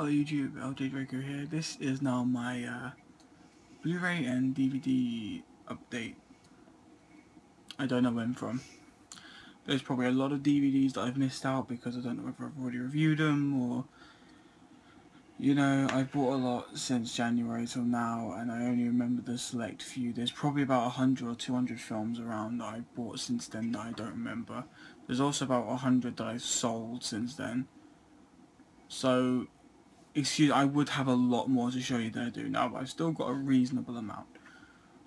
Hello YouTube, LJ Draco here. This is now my Blu Ray and DVD update. I don't know when from. There's probably a lot of DVDs that I've missed out because I don't know whether I've already reviewed them or, you know, I've bought a lot since January till now and I only remember the select few. There's probably about 100 or 200 films around that I've bought since then that I don't remember. There's also about 100 that I've sold since then. So, I would have a lot more to show you than I do now, but I've still got a reasonable amount.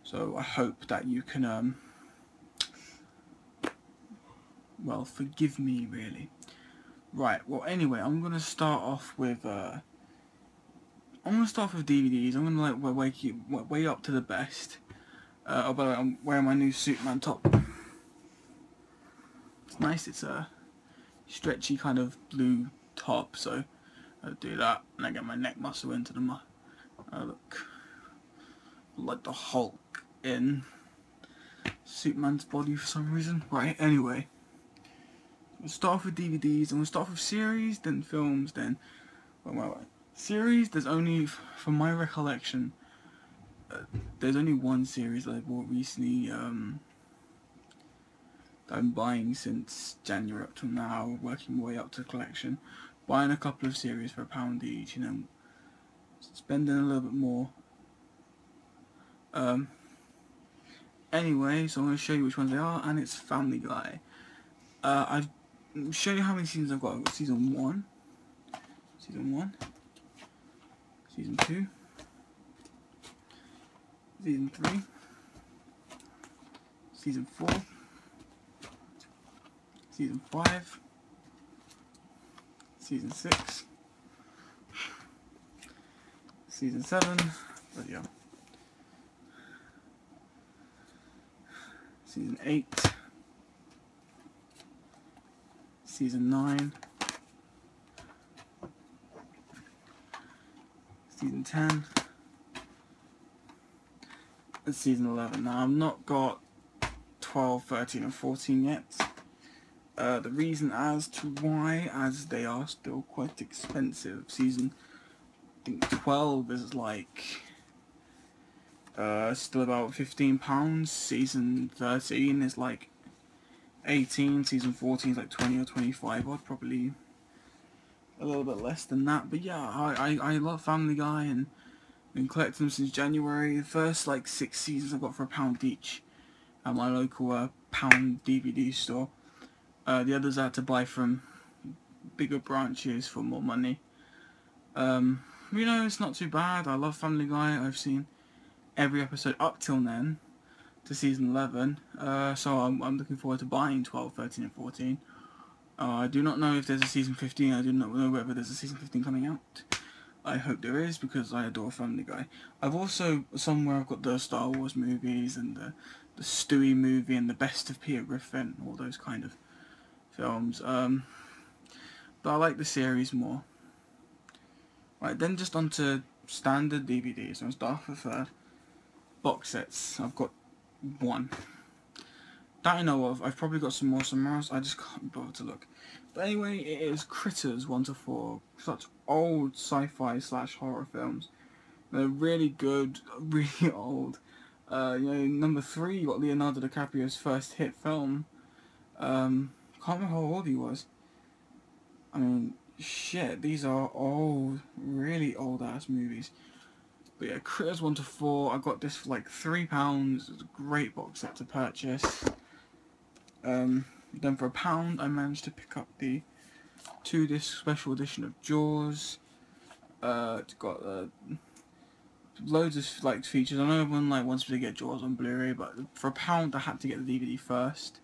So I hope that you can, well, forgive me, really. Right, well, anyway, I'm going to start off with, DVDs. I'm going to, like, way up to the best. Oh, by the way, I'm wearing my new Superman top. It's nice, it's a stretchy kind of blue top, so I'll do that, and I get my neck muscle into the look like the Hulk in Superman's body for some reason. Right, anyway, we'll start off with DVDs, and we'll start off with series, then films, then series. There's only, from my recollection, there's only one series that I bought recently. That I'm buying since January up till now, working my way up to the collection. Buying a couple of series for £1 each, you know, spending a little bit more. Anyway, so I'm going to show you which ones they are, and it's Family Guy. I've shown you how many seasons I've got. I've got season 1, season 2, season 3, season 4, season 5, season 6, season 7, season 8, season 9, season 10, and season 11. Now I've not got 12, 13 and 14 yet. The reason as to why, as they are still quite expensive. Season, I think 12 is like still about £15. Season 13 is like 18. Season 14 is like 20 or 25. I'd probably a little bit less than that. But yeah, I love Family Guy and been collecting them since January. The first like 6 seasons I got for £1 each at my local pound DVD store. The others I had to buy from bigger branches for more money. You know, it's not too bad. I love Family Guy. I've seen every episode up till then, to season 11. So I'm looking forward to buying 12, 13 and 14. I do not know if there's a season 15. I do not know whether there's a season 15 coming out. I hope there is, because I adore Family Guy. I've also, somewhere I've got the Star Wars movies and the Stewie movie and the Best of Peter Griffin, all those kind of films, but I like the series more. Right, then just onto standard DVDs. I'll start off with box sets. I've got one that I know of. I've probably got some more somewhere else. I just can't bother to look. But anyway, it is Critters 1 to 4. Such old sci-fi / horror films. They're really good, really old. You know, number 3, you got Leonardo DiCaprio's first hit film. Can't remember how old he was. I mean, shit, these are old, really old ass movies. But yeah, Critters 1 to 4, I got this for like £3. It's a great box set to purchase. Then for £1, I managed to pick up the 2-disc special edition of Jaws. It's got loads of like features. I know everyone like wants me to get Jaws on Blu-ray, but for £1, I had to get the DVD first.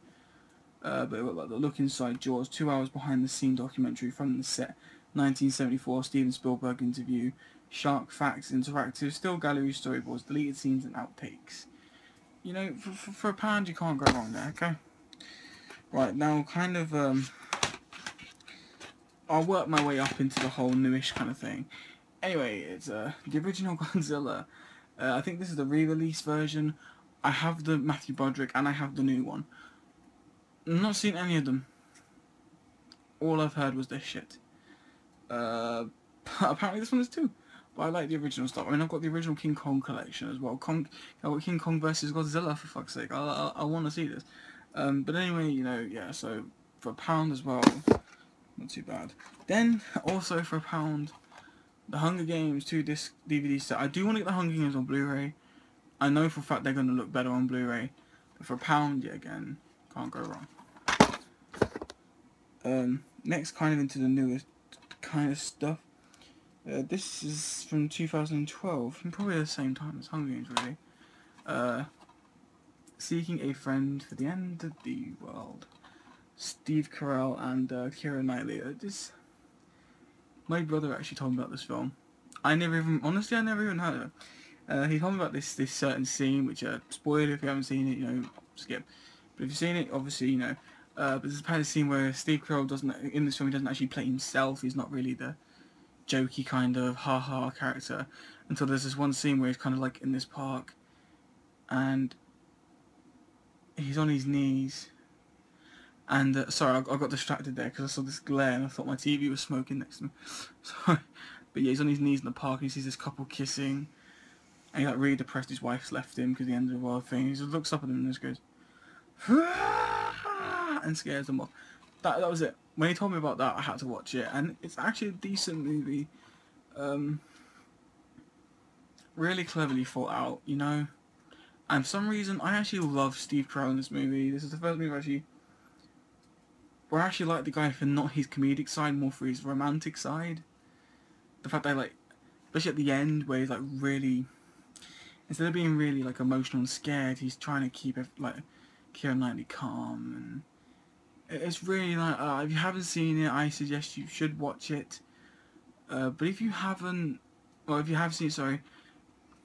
But it looked like the look inside Jaws, 2 hours behind the scene documentary from the set, 1974 Steven Spielberg interview, Shark Facts Interactive, still gallery storyboards, deleted scenes and outtakes. You know, for £1 you can't go wrong there, okay? Right, now kind of, I'll work my way up into the whole newish kind of thing. Anyway, it's the original Godzilla. I think this is the re-release version. I have the Matthew Broderick and I have the new one. I've not seen any of them. All I've heard was this shit. But apparently this one is too. But I like the original stuff. I mean, I've got the original King Kong collection as well. I've got King Kong versus Godzilla, for fuck's sake. I want to see this. But anyway, you know, yeah, so for £1 as well, not too bad. Then, also for £1, the Hunger Games 2-disc DVD set. I do want to get the Hunger Games on Blu-ray. I know for a fact they're going to look better on Blu-ray. But for £1, yeah, again, can't go wrong. Next, kind of into the newest kind of stuff. This is from 2012, and probably the same time as Hunger Games, really. Seeking a Friend for the End of the World. Steve Carell and Keira Knightley. My brother actually told me about this film. Honestly, I never even heard of it. He told me about this certain scene, which, spoiler if you haven't seen it, you know, skip. But if you've seen it, obviously, you know. But there's a kind of scene where Steve Carell in this film, he doesn't actually play himself. He's not really the jokey kind of ha-ha character. Until there's this one scene where he's kind of like in this park, and he's on his knees. And, sorry, I got distracted there because I saw this glare and I thought my TV was smoking next to me. Sorry. But yeah, he's on his knees in the park and he sees this couple kissing. And he's like really depressed his wife's left him because the end of the world thing. He just looks up at them and just goes, and scares them off. That was it. When he told me about that, I had to watch it. And it's actually a decent movie. Really cleverly thought out, you know. And for some reason, I actually love Steve Carell in this movie. This is the first movie where I actually like the guy for not his comedic side, more for his romantic side. The fact that, like, especially at the end, where he's, like, really, instead of being really, like, emotional and scared, he's trying to keep, like, Keira Knightley calm. And it's really, like, if you haven't seen it, I suggest you should watch it. But if you haven't, well, if you have seen it, sorry,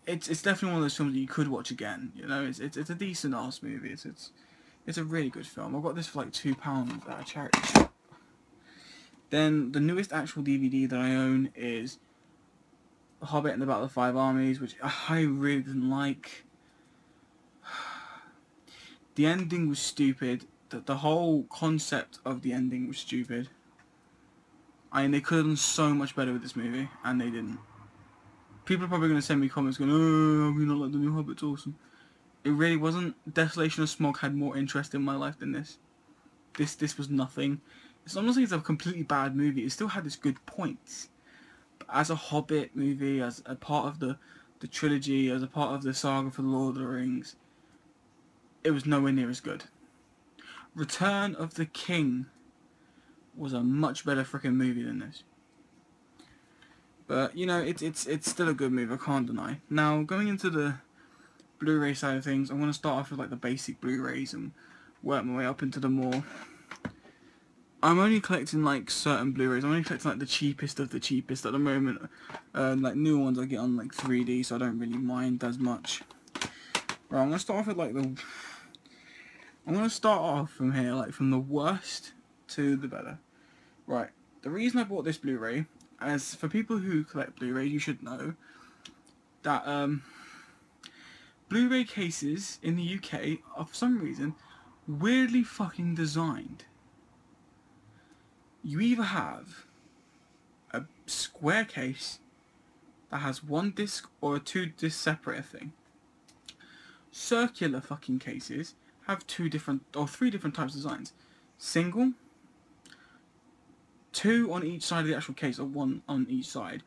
it's definitely one of those films that you could watch again. You know, it's a decent ass movie. It's a really good film. I got this for like £2 at a charity shop. Then the newest actual DVD that I own is The Hobbit and the Battle of the Five Armies, which I really didn't like. The ending was stupid. The whole concept of the ending was stupid. I mean, they could have done so much better with this movie, and they didn't. People are probably going to send me comments going, oh, we not like the new Hobbit's awesome. It really wasn't. Desolation of Smog had more interest in my life than this. This was nothing. I'm not saying it's a completely bad movie. It still had its good points. But as a Hobbit movie, as a part of the trilogy, as a part of the saga for the Lord of the Rings, it was nowhere near as good. Return of the King was a much better freaking movie than this. But, you know, it's still a good movie, I can't deny. Now, going into the Blu-ray side of things, I'm going to start off with like the basic Blu-rays and work my way up into the more. I'm only collecting like certain Blu-rays. I'm only collecting like the cheapest of the cheapest at the moment. Like new ones I get on like 3D, so I don't really mind as much. Right, I'm going to start off with like I'm going to start off from here, like from the worst to the better. Right, the reason I bought this Blu-ray, as for people who collect Blu-rays, you should know that Blu-ray cases in the UK are for some reason weirdly fucking designed. You either have a square case that has one disc or a 2-disc separator thing. Circular fucking cases have 2 different or 3 different types of designs. Single, 2 on each side of the actual case or 1 on each side,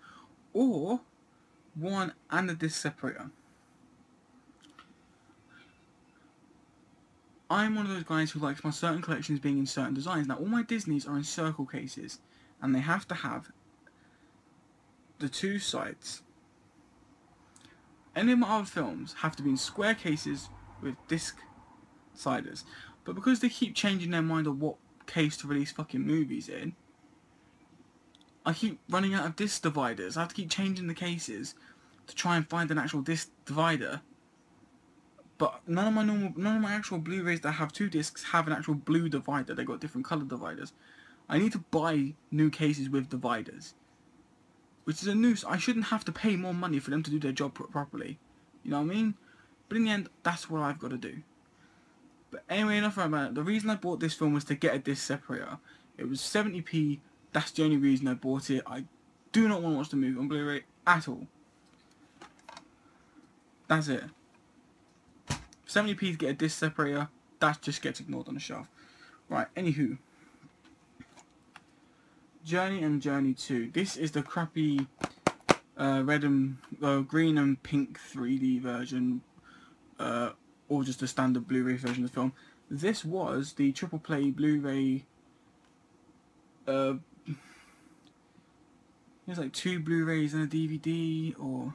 or 1 and a disc separator. I'm one of those guys who likes my certain collections being in certain designs. Now all my Disneys are in circle cases, and they have to have the 2 sides. Any of my other films have to be in square cases with disc siders. But because they keep changing their mind on what case to release fucking movies in, I keep running out of disc dividers. I have to keep changing the cases to try and find an actual disc divider. But none of my actual Blu-rays that have 2 discs have an actual blue divider. They got different color dividers. I need to buy new cases with dividers, which is a noose. I shouldn't have to pay more money for them to do their job properly. You know what I mean? But in the end, that's what I've got to do. But anyway, enough about it. The reason I bought this film was to get a disc separator. It was 70p. That's the only reason I bought it. I do not want to watch the movie on Blu-ray at all. That's it. 70p to get a disc separator, that just gets ignored on the shelf. Right, anywho. Journey and Journey 2. This is the crappy green and pink 3D version, or just the standard Blu-ray version of the film. This was the triple play Blu-ray. There's like 2 Blu-rays and a DVD or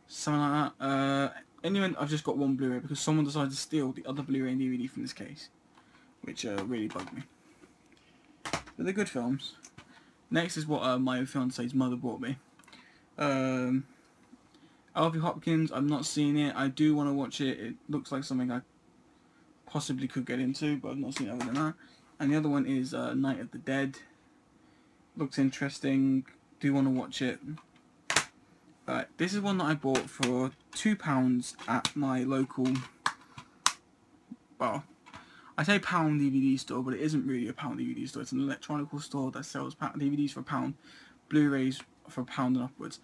something like that. Anyway, I've just got 1 Blu-ray because someone decided to steal the other Blu-ray and DVD from this case, which really bugged me. But they're good films. Next is what my fiance's mother bought me. Alfie Hopkins, I've not seen it. I do want to watch it. It looks like something I possibly could get into, but I've not seen it other than that. And the other one is Night of the Dead. Looks interesting. Do want to watch it. Right, this is one that I bought for £2 at my local, well, I say pound DVD store, but it isn't really a pound DVD store. It's an electronic store that sells DVDs for £1, Blu-rays for £1 and upwards.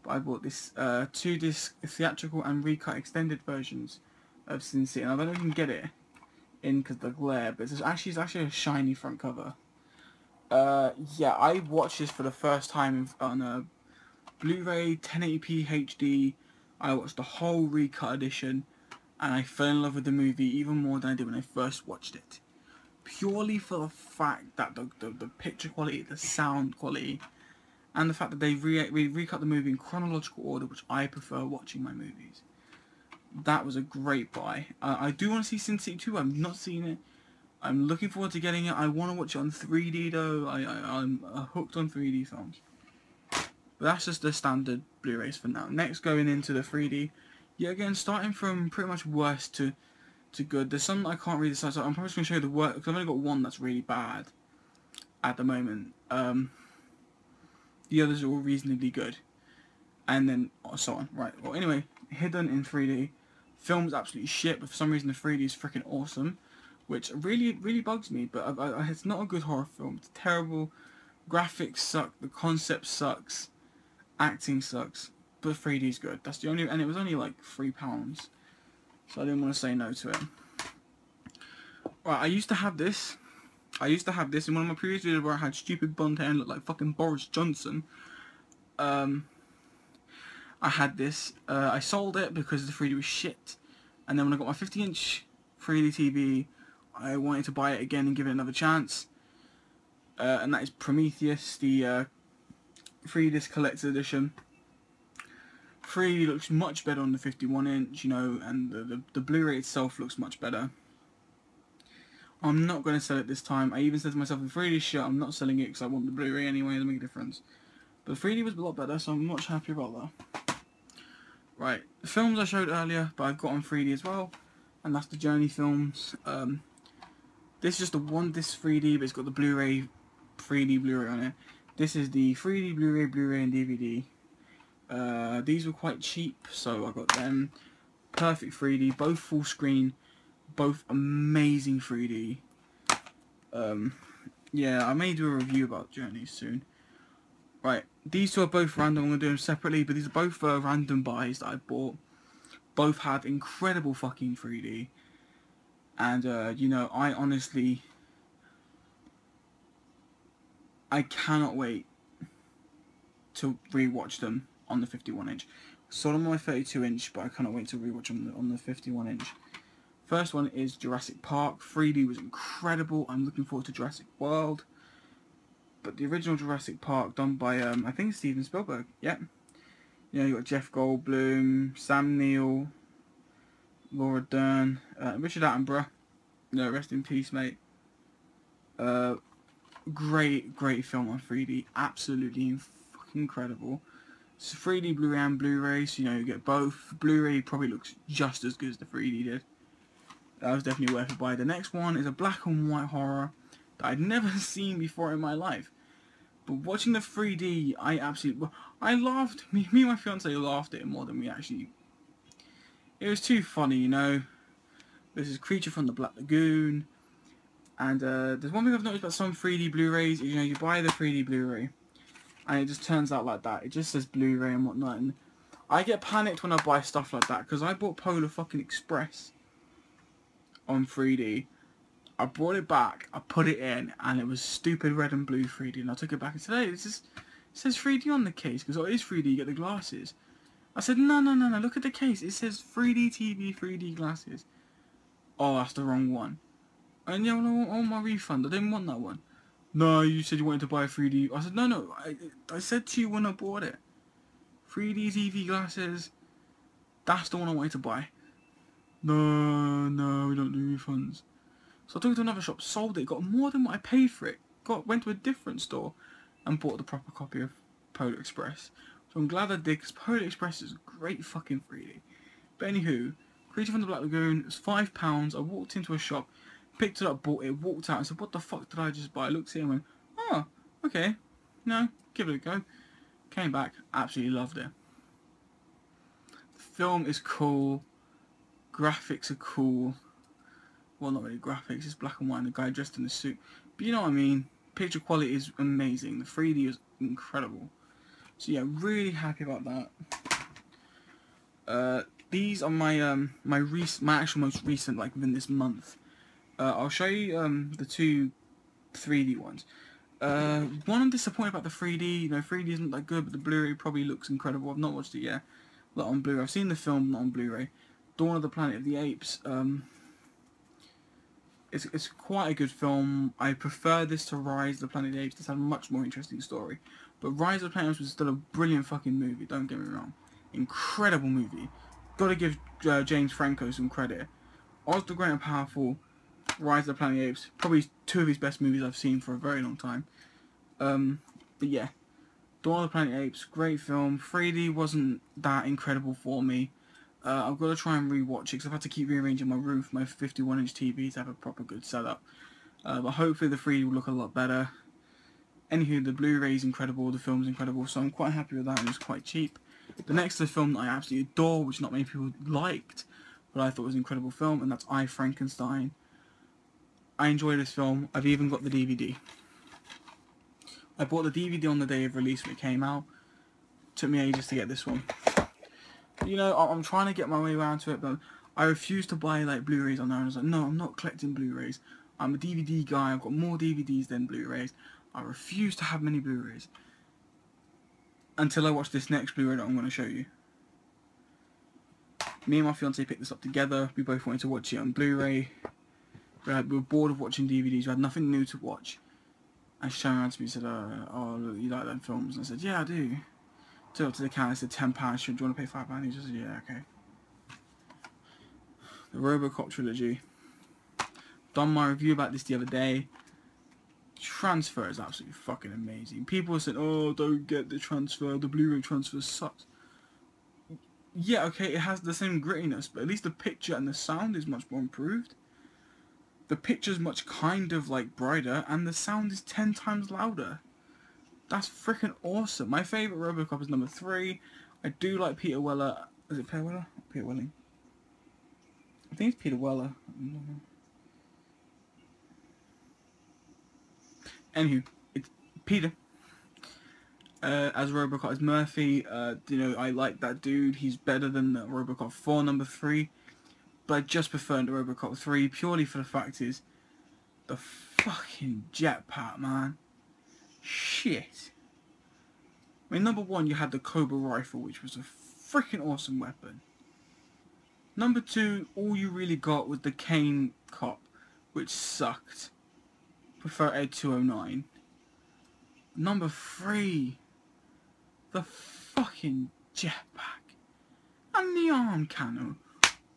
But I bought this 2-disc theatrical and recut extended versions of Sin City, and I don't know if you can get it in because of the glare, but it's actually a shiny front cover. Yeah, I watched this for the first time on a Blu-ray 1080p HD. I watched the whole recut edition, and I fell in love with the movie even more than I did when I first watched it. Purely for the fact that the picture quality, the sound quality, and the fact that they recut the movie in chronological order, which I prefer watching my movies. That was a great buy. I do want to see Sin City 2. I've not seen it. I'm looking forward to getting it. I want to watch it on 3D though. I'm hooked on 3D films. But that's just the standard Blu-rays for now. Next, going into the 3D. Yeah, again, starting from pretty much worst to good. There's some that I can't really decide. So I'm probably just going to show you the worst, because I've only got one that's really bad at the moment. The others are all reasonably good. And then so on. Right, well anyway, Hidden in 3D. Film's absolutely shit, but for some reason the 3D is freaking awesome. Which really bugs me, but it's not a good horror film. It's terrible. Graphics suck. The concept sucks. Acting sucks. But 3D is good. That's the only, and it was only like £3, so I didn't want to say no to it. Right, I used to have this in one of my previous videos where I had stupid blonde hair and looked like fucking Boris Johnson. I had this. I sold it because the 3D was shit, and then when I got my 50-inch 3D TV, I wanted to buy it again and give it another chance. And that is Prometheus, the 3-disc collector's edition. 3D looks much better on the 51-inch, you know, and the Blu-ray itself looks much better. I'm not going to sell it this time. I even said to myself, the 3D shit, I'm not selling it because I want the Blu-ray anyway, it doesn't make a difference. But the 3D was a lot better, so I'm much happier about that. Right, the films I showed earlier, but I've got on 3D as well, and that's the Journey films. This is just a 1-disc 3D, but it's got the Blu-ray, 3D Blu-ray on it. This is the 3D Blu-ray, Blu-ray and DVD. These were quite cheap, so I got them. Perfect 3D, both full screen, both amazing 3D. Yeah, I may do a review about Journey soon. Right, these two are both random. I'm going to do them separately, but these are both random buys that I bought. Both have incredible fucking 3D. And, you know, I honestly, I cannot wait to rewatch them on the 51-inch. Saw them on my 32-inch, but I cannot wait to rewatch them on the 51-inch. First one is Jurassic Park. 3D was incredible. I'm looking forward to Jurassic World. But the original Jurassic Park, done by, I think Steven Spielberg. Yeah. You know, you got Jeff Goldblum, Sam Neill, Laura Dern, Richard Attenborough. No, rest in peace, mate. Great film on 3D. Absolutely fucking incredible. It's 3D Blu-ray and Blu-ray, so you know, you get both. Blu-ray probably looks just as good as the 3D did. That was definitely worth a buy. The next one is a black and white horror that I'd never seen before in my life. But watching the 3D, I laughed. Me and my fiance laughed at it more than we actually. It was too funny, you know. This is Creature from the Black Lagoon. And there's one thing I've noticed about some 3D Blu-rays. You know, you buy the 3D Blu-ray, and it just turns out like that. It just says Blu Ray and whatnot, and I get panicked when I buy stuff like that, because I bought Polar fucking Express on 3D. I brought it back, I put it in, and it was stupid red and blue 3D, and I took it back and said, hey, it says 3D on the case, because it is 3D, you get the glasses. I said, no, look at the case, it says 3D TV, 3D glasses. Oh, that's the wrong one. And yeah, I want my refund, I didn't want that one. No, you said you wanted to buy a 3D. I said, no, I said to you when I bought it. 3D TV glasses, that's the one I wanted to buy. No, we don't do refunds. So I took it to another shop, sold it, got more than what I paid for it. Went to a different store and bought the proper copy of Polar Express. So I'm glad I did, because Polar Express is great fucking 3D. But anywho, Creature from the Black Lagoon, it was £5. I walked into a shop, picked it up, bought it, walked out and said, what the fuck did I just buy? I looked at it and went, oh, okay, no, give it a go. Came back, absolutely loved it. The film is cool, graphics are cool. Well, not really graphics, it's black and white and the guy dressed in a suit. But you know what I mean, picture quality is amazing, the 3D is incredible. So yeah, really happy about that. These are my my actual most recent, like within this month. I'll show you the two 3D ones. One, I'm disappointed about the 3D. You know, 3D isn't that good, but the Blu-ray probably looks incredible. I've not watched it yet. Not on Blu-ray. I've seen the film, not on Blu-ray. Dawn of the Planet of the Apes. It's quite a good film. I prefer this to Rise of the Planet of the Apes. This had a much more interesting story. But Rise of the Planet of the Apes was still a brilliant fucking movie. Don't get me wrong. Incredible movie. Gotta give James Franco some credit. Oz the Great and Powerful, Rise of the Planet of the Apes, probably two of his best movies I've seen for a very long time. But yeah, Dawn of the Planet of the Apes, great film. 3D wasn't that incredible for me. I've got to try and rewatch it, because I've had to keep rearranging my room for my 51-inch TV to have a proper good setup. But hopefully the 3D will look a lot better. Anywho, the Blu-ray is incredible, the film's incredible, so I'm quite happy with that, and it's quite cheap. The next is a film that I absolutely adore, which not many people liked, but I thought was an incredible film, and that's I, Frankenstein. I enjoy this film. I've even got the DVD. I bought the DVD on the day of release when it came out. Took me ages to get this one. You know, I'm trying to get my way around to it, but I refuse to buy like Blu-rays on there. And I was like, no, I'm not collecting Blu-rays. I'm a DVD guy. I've got more DVDs than Blu-rays. I refuse to have many Blu-rays until I watch this next Blu-ray that I'm going to show you. Me and my fiance picked this up together. We both wanted to watch it on Blu-ray. We were bored of watching DVDs. We had nothing new to watch. And she turned around to me and said, oh, look, you like them films? And I said, yeah, I do. Took up to the counter, said £10. Do you want to pay £5? He just said, yeah, okay. The RoboCop trilogy. Done my review about this the other day. Transfer is absolutely fucking amazing. People said, oh, don't get the transfer. The Blu-ray transfer sucks. Yeah, okay, it has the same grittiness, but at least the picture and the sound is much more improved. The picture's much kind of like brighter, and the sound is 10 times louder. That's freaking awesome. My favourite RoboCop is number 3. I do like Peter Weller. Is it Peter Weller? Peter Welling. I think it's Peter Weller. Anywho, it's Peter. As RoboCop as Murphy. You know, I like that dude. He's better than the RoboCop 4 number 3. But I just prefer the RoboCop 3 purely for the fact is the fucking jetpack, man. Shit. I mean, number 1, you had the Cobra rifle, which was a freaking awesome weapon. Number 2, all you really got was the Kane cop, which sucked. Prefer Ed 209. Number 3, the fucking jetpack and the arm cannon.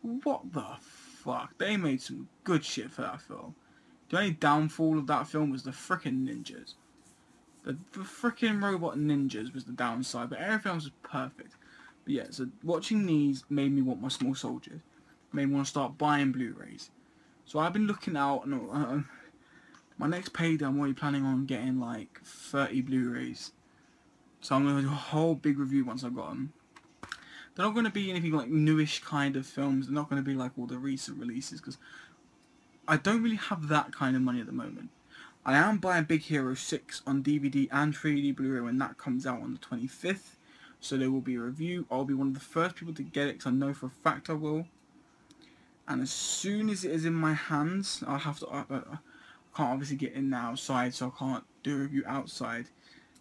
What the fuck? They made some good shit for that film. The only downfall of that film was the frickin' ninjas. The frickin' robot ninjas was the downside, but everything else was perfect. But yeah, so watching these made me want my small soldiers. Made me want to start buying Blu-rays. So I've been looking out, and my next payday I'm already planning on getting like 30 Blu-rays. So I'm going to do a whole big review once I've got them. They're not going to be anything like newish kind of films. They're not going to be like all the recent releases, because I don't really have that kind of money at the moment. I am buying Big Hero 6 on DVD and 3D Blu-ray when that comes out on the 25th. So there will be a review. I'll be one of the first people to get it because I know for a fact I will. And as soon as it is in my hands, I'll have to... I can't obviously get in outside, so I can't do a review outside.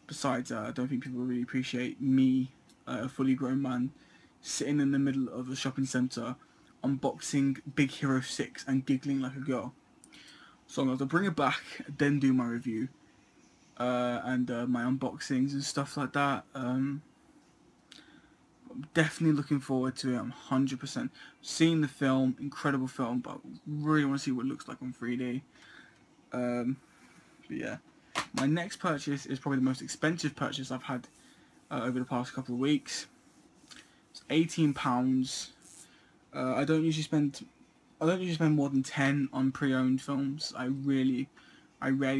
Besides, I don't think people really appreciate me, a fully grown man, sitting in the middle of a shopping centre, unboxing Big Hero 6 and giggling like a girl. So I'm going to bring it back, then do my review, and my unboxings and stuff like that. I'm definitely looking forward to it. I'm 100% seeing the film, incredible film, but I really want to see what it looks like on 3D. But yeah, my next purchase is probably the most expensive purchase I've had over the past couple of weeks. It's £18. I don't usually spend more than 10 on pre-owned films. I rarely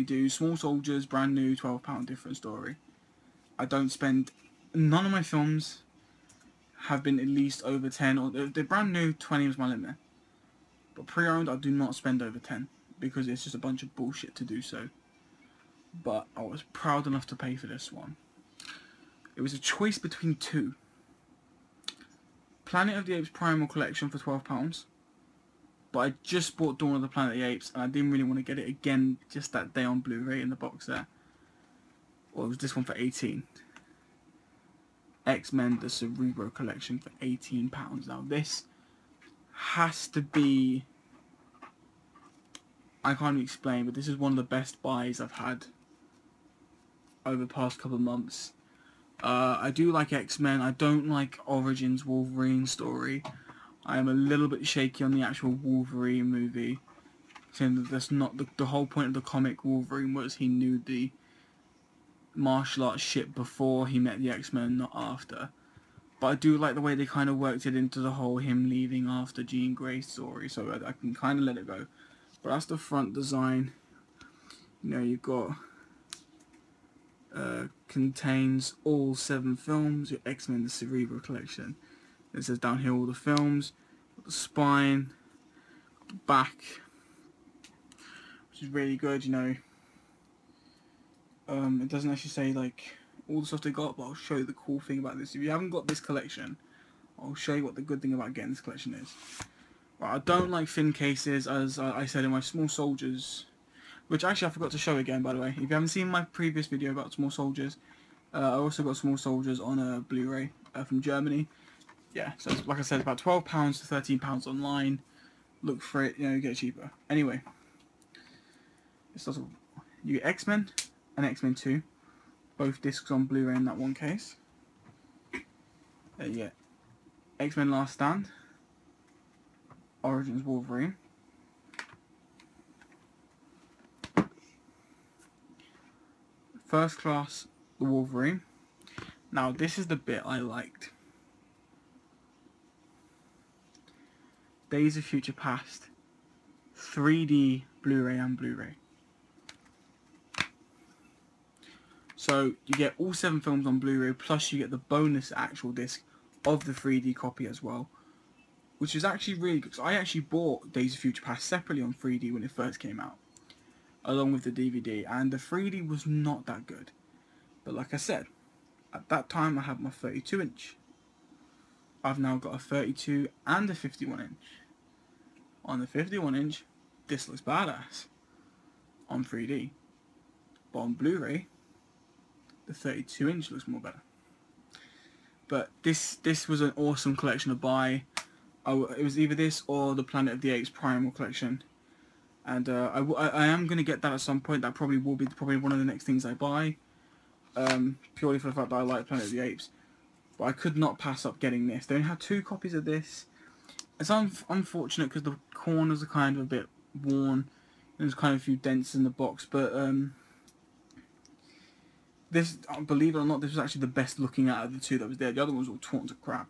do. Small Soldiers, brand new, £12, different story. I don't spend. None of my films have been at least over 10, or they're brand new. 20 is my limit. But pre-owned, I do not spend over 10 because it's just a bunch of bullshit to do so. But I was proud enough to pay for this one. It was a choice between two. Planet of the Apes Primal Collection for £12. But I just bought Dawn of the Planet of the Apes, and I didn't really want to get it again just that day on Blu-ray in the box there. Or it was this one for 18. X-Men the Cerebro Collection for £18. Now this has to be... I can't even explain, but this is one of the best buys I've had over the past couple of months. I do like X-Men. I don't like Origins Wolverine story. I am a little bit shaky on the actual Wolverine movie, saying that that's not the whole point of the comic. Wolverine was he knew the martial arts shit before he met the X-Men, not after. But I do like the way they kind of worked it into the whole him leaving after Jean Grey story, so I can kind of let it go. But that's the front design. You know, you've got contains all 7 films, your X-Men the Cerebro Collection. It says down here all the films, the spine, the back, which is really good, you know. It doesn't actually say like all the stuff they got, but I'll show you the cool thing about this. If you haven't got this collection, I'll show you what the good thing about getting this collection is. Right, I don't like thin cases, as I said in my Small Soldiers, which actually I forgot to show again, by the way. If you haven't seen my previous video about Small Soldiers, I also got Small Soldiers on a Blu-ray from Germany. Yeah, so like I said, about £12 to £13 online. Look for it, you know, get it cheaper. Anyway, it's also, you get X-Men and X-Men 2, both discs on Blu-ray in that one case. There you get X-Men Last Stand, Origins Wolverine, First Class the Wolverine. Now this is the bit I liked. Days of Future Past, 3D Blu-ray and Blu-ray. So you get all 7 films on Blu-ray, plus you get the bonus actual disc of the 3D copy as well, which is actually really good. So I actually bought Days of Future Past separately on 3D when it first came out, along with the DVD, and the 3D was not that good. But like I said, at that time I had my 32-inch. I've now got a 32 and a 51-inch. On the 51-inch, this looks badass on 3D. But on Blu-ray, the 32-inch looks more better. But this was an awesome collection to buy. It was either this or the Planet of the Apes Primal Collection. And I am going to get that at some point. That probably will be one of the next things I buy. Purely for the fact that I like Planet of the Apes. But I could not pass up getting this. They only have 2 copies of this. It's unfortunate because the corners are kind of a bit worn. There's kind of a few dents in the box, but this, believe it or not, this was actually the best looking out of the 2 that was there. The other ones were all torn to crap.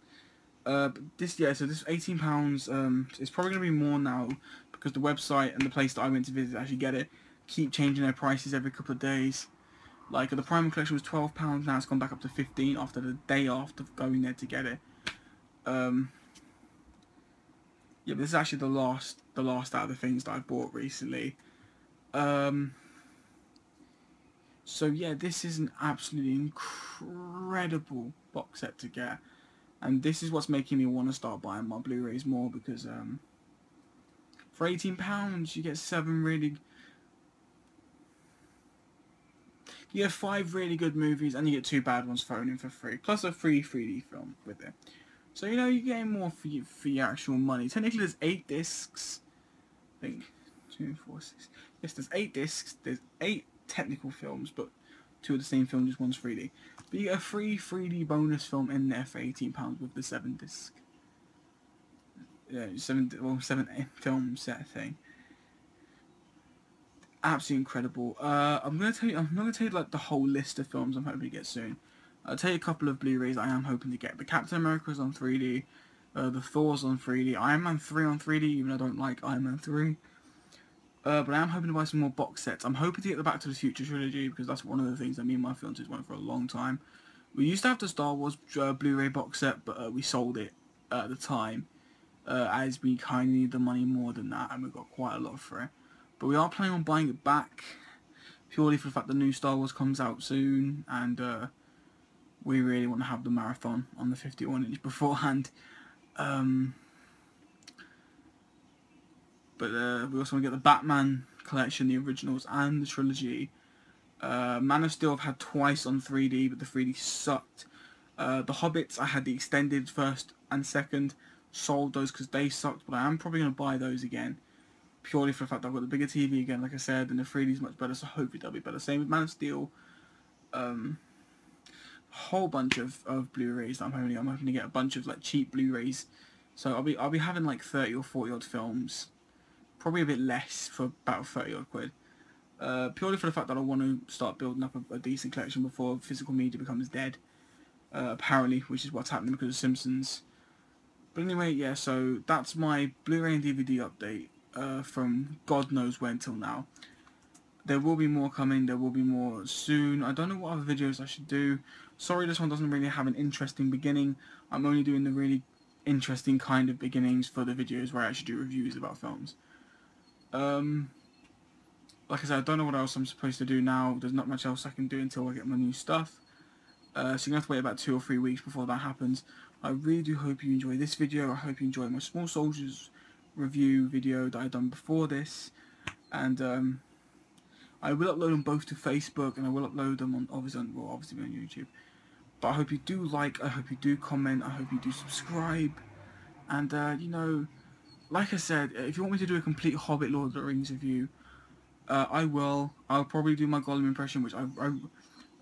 But this, yeah, so this £18. It's probably going to be more now because the website and the place that I went to visit to actually get it keep changing their prices every couple of days. Like the Primal Collection was £12. Now it's gone back up to 15 after the day after going there to get it. Yeah, but this is actually the last out of the things that I bought recently. So yeah, this is an absolutely incredible box set to get, and this is what's making me want to start buying my Blu-rays more, because for £18 you get 5 really good movies, and you get 2 bad ones thrown in for free, plus a free 3D film with it. So you know, you're getting more for your actual money. Technically there's 8 discs, I think 2, 4, 6. Yes, there's 8 discs. There's 8 technical films, but 2 of the same film, just one's 3D. But you get a free 3D bonus film in there for £18 with the 7 disc. Yeah, 7 film set thing. Absolutely incredible. I'm not gonna tell you like the whole list of films I'm hoping to get soon. I'll tell you a couple of Blu-rays I am hoping to get. The Captain America's on 3D. The Thor's on 3D. Iron Man 3 on 3D, even though I don't like Iron Man 3. But I am hoping to buy some more box sets. I'm hoping to get the Back to the Future trilogy, because that's one of the things that me and my fiancé wanted for a long time. We used to have the Star Wars Blu-ray box set, but we sold it at the time, as we kind of need the money more than that, and we got quite a lot for it. But we are planning on buying it back, purely for the fact the new Star Wars comes out soon, and we really want to have the marathon on the 51-inch beforehand. But we also want to get the Batman collection, the originals, and the trilogy. Man of Steel I've had twice on 3D, but the 3D sucked. The Hobbits, I had the extended first and second, sold those because they sucked, but I am probably going to buy those again, purely for the fact that I've got the bigger TV again, like I said, and the 3D is much better, so hopefully they'll be better. Same with Man of Steel. A whole bunch of Blu-rays that I'm hoping to get a bunch of like cheap Blu-rays. So I'll be having like 30 or 40 odd films. Probably a bit less, for about 30 odd quid. Purely for the fact that I want to start building up a decent collection before physical media becomes dead. Apparently, which is what's happening because of Simpsons. But anyway, yeah, so that's my Blu-ray and DVD update from God knows when till now. There will be more coming, there will be more soon. I don't know what other videos I should do. Sorry, this one doesn't really have an interesting beginning. I'm only doing the really interesting kind of beginnings for the videos where I actually do reviews about films. Like I said, I don't know what else I'm supposed to do now. There's not much else I can do until I get my new stuff. So you're going to have to wait about 2 or 3 weeks before that happens. I really do hope you enjoy this video. I hope you enjoy my Small Soldiers review video that I've done before this. And I will upload them both to Facebook, and I will upload them on obviously on YouTube. But I hope you do like, I hope you do comment, I hope you do subscribe. And you know, like I said, if you want me to do a complete Hobbit Lord of the Rings review, I will. I'll probably do my Gollum impression, which I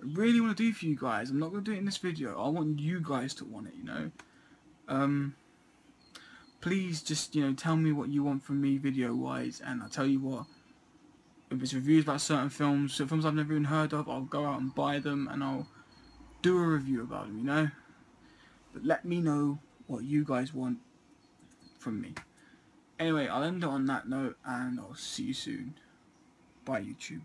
really want to do for you guys. I'm not going to do it in this video. I want you guys to want it, you know. Please just, you know, tell me what you want from me video-wise, and I'll tell you what. If it's reviews about certain films, films I've never even heard of, I'll go out and buy them, and I'll do a review about them, you know. But let me know what you guys want from me. Anyway, I'll end it on that note, and I'll see you soon. Bye, YouTube.